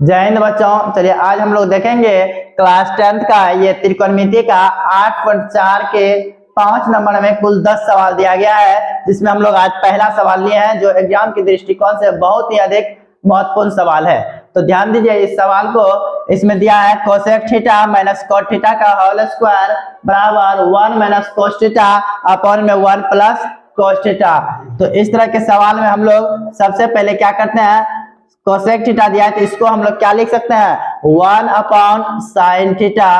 जय हिंद बच्चों। चलिए आज हम लोग देखेंगे क्लास 10th का ये त्रिकोणमिति का 8.4 के 5 नंबर में कुल 10 सवाल दिया गया है, जिसमें हम लोग आज पहला सवाल लिए हैं जो एग्जाम के दृष्टिकोण से बहुत ही अधिक महत्वपूर्ण सवाल है। तो ध्यान दीजिए इस सवाल को। इसमें दिया है cosec theta minus cot theta का होल स्क्वायर बराबर 1 माइनस कोस थीटा अपॉन में 1 प्लस कोस थीटा। तो इस तरह के सवाल में हम लोग सबसे पहले क्या करते हैं, कोसेक थीटा दिया है तो इसको हम लोग क्या लिख सकते हैं 1 upon sine theta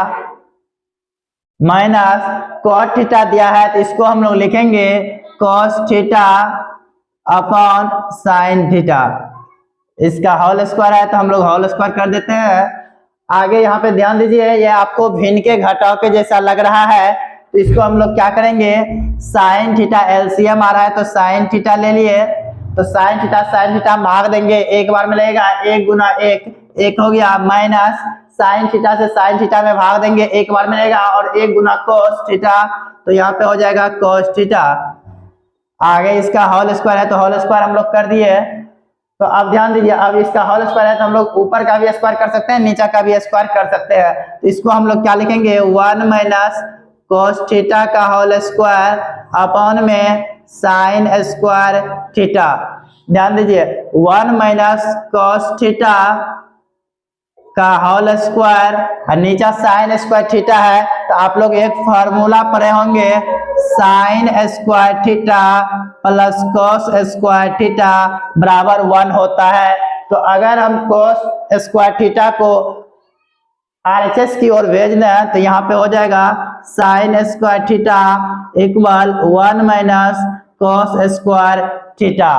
minus cot theta दिया है तो इसको हम लोग लिखेंगे cos theta upon sine theta. इसका होल स्क्वायर है तो हम लोग होल स्क्वायर कर देते हैं। आगे यहाँ पे ध्यान दीजिए, ये आपको भिन्न के घटाव के जैसा लग रहा है तो इसको हम लोग क्या करेंगे, साइन थीटा एलसीएम आ रहा है तो साइन थीटा ले लिए तो साइन थीटा भाग देंगे, एक बार में लगेगा 1 गुना 1 हो गया, माइनस साइन थीटा से साइन थीटा में भाग देंगे, एक बार में लगेगा और 1 गुना कोस थीटा तो यहाँ पे हो जाएगा कोस थीटा। आगे इसका होल स्क्वायर है तो होल स्क्वायर हम लोग कर दिए। तो अब ध्यान दीजिए, अब इसका होल स्क्वायर है तो हम लोग ऊपर का भी स्क्वायर कर सकते हैं, नीचे का भी स्क्वायर कर सकते हैं। तो इसको हम लोग क्या लिखेंगे 1 माइनस कोस थीटा का होल स्क्वायर अपॉन में साइन स्क्वायर थीटा। ध्यान दीजिए 1 माइनस कोस थीटा का होल स्क्वायर और नीचे साइन स्क्वायर थीटा है तो आप लोग एक फार्मूला पढ़े होंगे, sine square theta plus cos square theta बराबर 1 होता है। तो अगर हम कोस स्क्वायर थीटा को आरएचएस की ओर भेज दें तो यहाँ पे हो जाएगा sine square theta equal 1 minus cos square theta.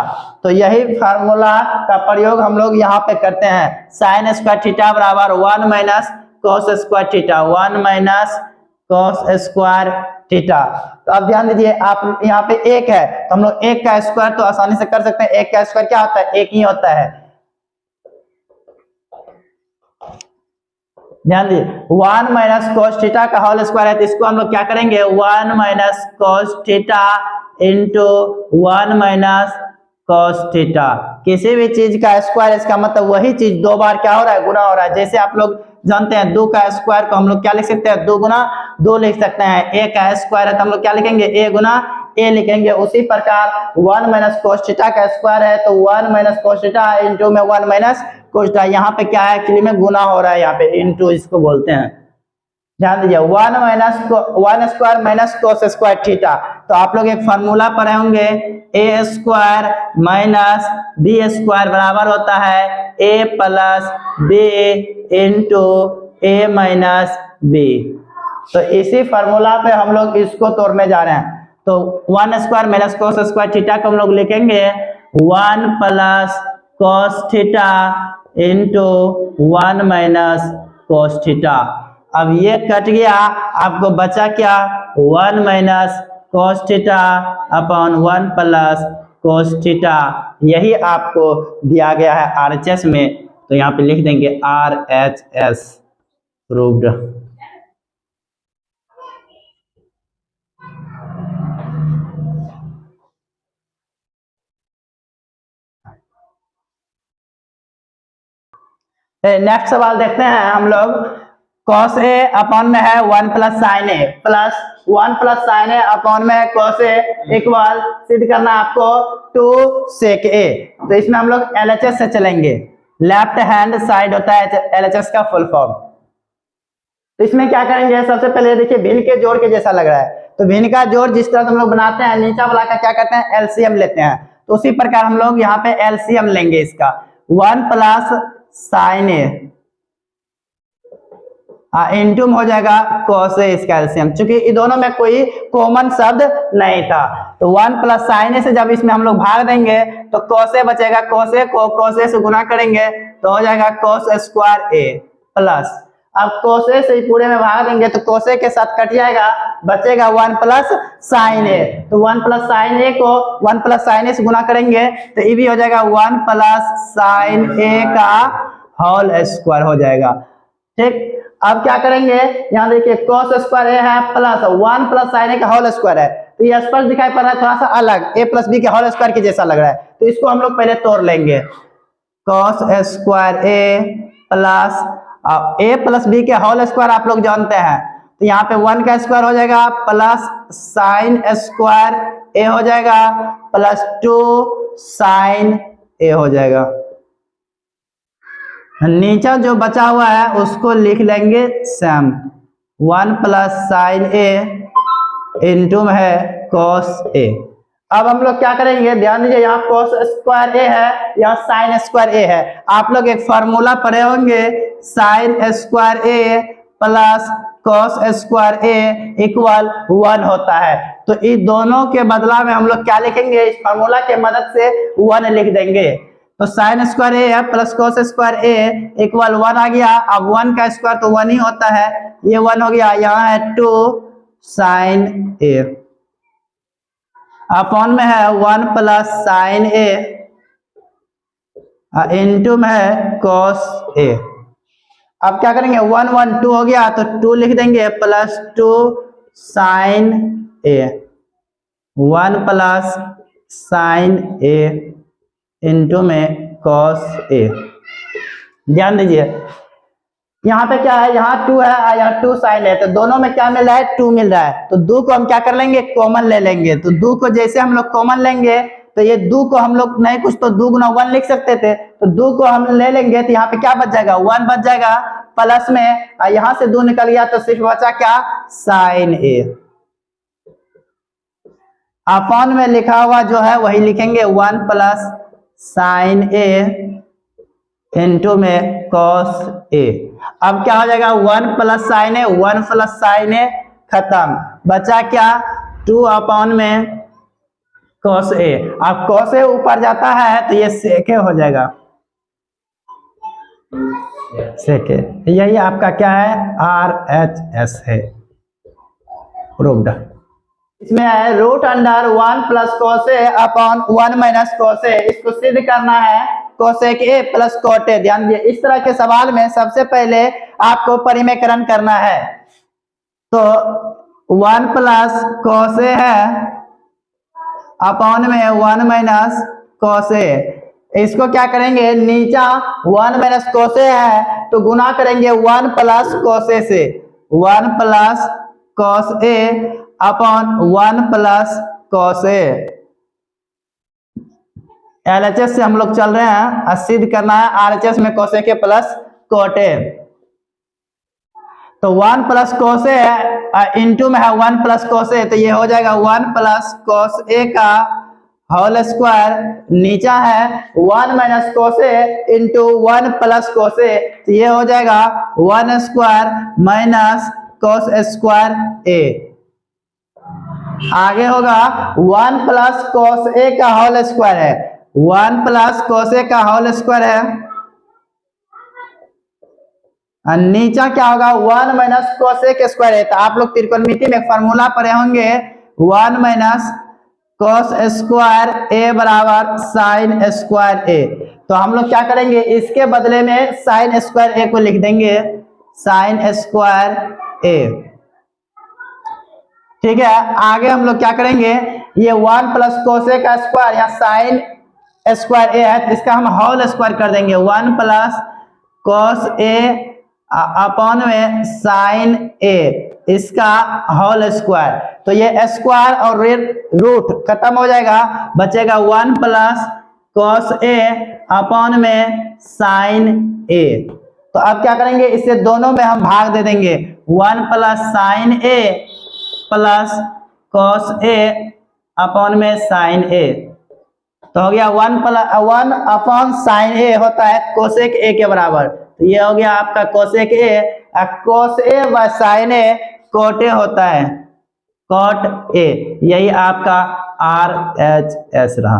तो यही फार्मूला का प्रयोग हम लोग यहाँ पे करते हैं, साइन स्क्वायर थीटा बराबर 1 minus cos square theta, 1 minus cos square theta. तो अब ध्यान दीजिए, आप यहाँ पे 1 है तो हम लोग 1 का स्क्वायर तो आसानी से कर सकते हैं, 1 का स्क्वायर क्या होता है 1 ही होता है। ध्यान दीजिए 1 माइनस कोस थीटा का होल स्क्वायर है तो इसको हम लोग क्या करेंगे 1 minus cos theta into 1 minus cos theta. किसी भी चीज का स्क्वायर इसका मतलब वही चीज 2 बार क्या हो रहा है गुना हो रहा है। जैसे आप लोग जानते हैं 2 का स्क्वायर को हम लोग क्या लिख सकते हैं 2 गुना 2 लिख सकते हैं, a का स्क्वायर है तो हम लोग क्या लिखेंगे a गुना a लिखेंगे। उसी प्रकार 1 माइनस कोस थीटा का स्क्वायर है तो 1 माइनस कोस थीटा इंटू में 1 माइनस कोस थीटा। यहाँ पे क्या है एक्चुअली में गुना हो रहा है, यहाँ पे इंटू इसको बोलते हैं। ध्यान दीजिए 1 square minus cos square theta. तो आप लोग एक फार्मूला पढ़े होंगे, ए स्क्वायर माइनस बी स्क्वायर बराबर होता है ए प्लस बी इंटू ए माइनस बी। तो इसी फार्मूला पे हम लोग इसको तोड़ने जा रहे हैं। तो 1 square minus cos square theta को हम लोग लिखेंगे 1 plus cos theta into 1 minus cos theta. अब ये कट गया, आपको बचा क्या 1 minus cos theta upon 1 plus cos theta. यही आपको दिया गया है आरएचएस में, तो यहाँ पे लिख देंगे आरएचएस प्रूव्ड। नेक्स्ट सवाल देखते हैं हम लोग। कॉस ए अपॉन में है 1 प्लस साइन ए प्लस 1 प्लस साइन ए अपॉन में है कॉस ए इक्वल सिद्ध करना आपको 2 सेक ए। तो इसमें हम लोग एलएचएस से चलेंगे, लेफ्ट हैंड साइड होता है एलएचएस का फुल फॉर्म। तो इसमें क्या करेंगे, सबसे पहले देखिए भिन्न के जोड़ के जैसा लग रहा है तो भिन्न का जोड़ जिस तरह हम लोग बनाते हैं नीचा वाला का क्या करते हैं एलसीएम लेते हैं। तो उसी प्रकार हम लोग यहाँ पे एलसीएम लेंगे इसका 1 प्लस साइन ए इंटू हो जाएगा कोस ए इसका एलसीएम, चूंकि ये दोनों में कोई कॉमन शब्द नहीं था। तो 1 प्लस साइन ए से जब इसमें हम लोग भाग देंगे तो कोस ए बचेगा, कोस ए को कोस ए से गुना करेंगे तो हो जाएगा कोस स्क्वायर ए प्लस, अब कोस ए से पूरे में भाग देंगे तो कोस ए के साथ कट जाएगा, बचेगा 1 प्लस साइन ए। तो 1 प्लस साइन ए को 1 प्लस साइन ए से गुना करेंगे तो ये भी हो जाएगा 1 प्लस साइन ए का होल स्क्वायर हो जाएगा। ठीक, अब क्या करेंगे, यहाँ देखिए कोस स्क्वायर ए है प्लस 1 प्लस साइन ए का होल स्क्वायर है तो ये स्पर्श दिखाई पड़ रहा है थोड़ा सा अलग, a प्लस बी के होल स्क्वायर के जैसा लग रहा है। तो इसको हम लोग पहले तोड़ लेंगे, cos square a plus A plus B के होल स्क्वायर आप लोग जानते हैं, तो यहाँ पे 1 का स्क्वायर हो जाएगा प्लस साइन स्क्वायर ए हो जाएगा प्लस 2 साइन ए हो जाएगा। नीचे जो बचा हुआ है उसको लिख लेंगे सेम 1 प्लस साइन ए इंटू में है कॉस ए। अब हम लोग क्या करेंगे, ध्यान दीजिए, यहाँ कॉस स्क्वायर ए है, यहाँ साइन स्क्वायर ए है। आप लोग एक फॉर्मूला पढ़े होंगे, साइन स्क्वायर ए प्लस कॉस स्क्वायर ए इक्वल 1 होता है। तो इन दोनों के बदला में हम लोग क्या लिखेंगे, इस फॉर्मूला के मदद से 1 लिख देंगे। तो साइन स्क्वायर ए है प्लस कॉस स्क्वायर ए इक्वल 1 आ गया। अब 1 का स्क्वायर तो 1 ही होता है, ये 1 हो गया। यहाँ है 2 साइन ए अपॉन में है 1 प्लस साइन ए इंटू में है कॉस ए। अब क्या करेंगे, 1 1 2 हो गया तो 2 लिख देंगे प्लस 2 साइन ए 1 प्लस साइन ए इंटू में कॉस ए। ध्यान दीजिए यहाँ पे क्या है, यहाँ 2 है, यहाँ 2 साइन है, तो दोनों में क्या मिल रहा है, 2 मिल रहा है। तो 2 को हम क्या कर लेंगे, कॉमन ले लेंगे। तो 2 को जैसे हम लोग कॉमन लेंगे तो ये 2 को हम लोग नहीं कुछ तो 2 गुना 1 लिख सकते थे, तो 2 को हम ले लेंगे तो यहाँ पे क्या बच जाएगा, 1 बच जाएगा प्लस में, यहाँ से 2 निकल गया तो सिर्फ बचा क्या, साइन ए। अपॉन में लिखा हुआ जो है वही लिखेंगे 1 प्लस साइन ए इंटू में कॉस ए। अब क्या हो जाएगा, 1 प्लस साइन ए 1 प्लस साइन ए खत्म, बचा क्या 2 अपॉन में कॉस ए। अब कॉस ए ऊपर जाता है तो ये सेके हो जाएगा, सेके। यही आपका क्या है, RHS है प्रूव्ड। इसमें है root under 1 plus cos A upon 1 minus cos A. इसको सिद्ध करना है cosec A plus cot A. ध्यान दीजिए, इस तरह के सवाल में सबसे पहले आपको परिमेयकरण करना है। तो 1 प्लस कॉस ए है अपॉन में 1 माइनस कॉस ए। इसको क्या करेंगे, नीचा 1 माइनस कॉस ए है तो गुना करेंगे 1 प्लस कॉस ए से, 1 plus cos A upon 1 plus cos A. LHS से हम लोग चल रहे हैं, सिद्ध करना है RHS में कोस ए के प्लस कोट ए। तो 1 प्लस कोस ए इंटू में है 1 प्लस कोस ए, तो ये हो जाएगा 1 प्लस कोस ए का होल स्क्वायर, नीचा है 1 माइनस कोस ए इंटू 1 प्लस कोस ए, तो ये हो जाएगा 1 स्क्वायर माइनस कोस स्क्वायर ए। आगे होगा 1 प्लस कोस ए का होल स्क्वायर है, 1 प्लस कोस ए का होल स्क्वायर है, और नीचा क्या होगा 1 माइनस कोस ए के स्क्वायर है। तो आप लोग त्रिकोणमिति में फॉर्मूला पढ़े होंगे 1 माइनस कोस स्क्वायर ए बराबर साइन स्क्वायर ए। तो हम लोग क्या करेंगे, इसके बदले में साइन स्क्वायर ए को लिख देंगे साइन स्क्वायर ए। ठीक है, आगे हम लोग क्या करेंगे, ये 1 प्लस कोस ए का स्क्वायर या साइन स्क्वायर ए है तो इसका हम होल स्क्वायर कर देंगे, 1 प्लस कोस ए अपॉन में साइन ए, इसका होल स्क्वायर। तो ये स्क्वायर और रूट खत्म हो जाएगा, बचेगा 1 प्लस कोस ए अपॉन में साइन ए। तो अब क्या करेंगे, इससे दोनों में हम भाग दे देंगे, 1 प्लस साइन ए प्लस कोस ए अपॉन में साइन ए। तो हो गया 1 अपॉन साइन ए होता है कोसेक ए के बराबर। तो ये हो गया आपका कोसेक ए, कोस ए व साइन ए कोट ए होता है, कोट ए। यही आपका RHS रहा।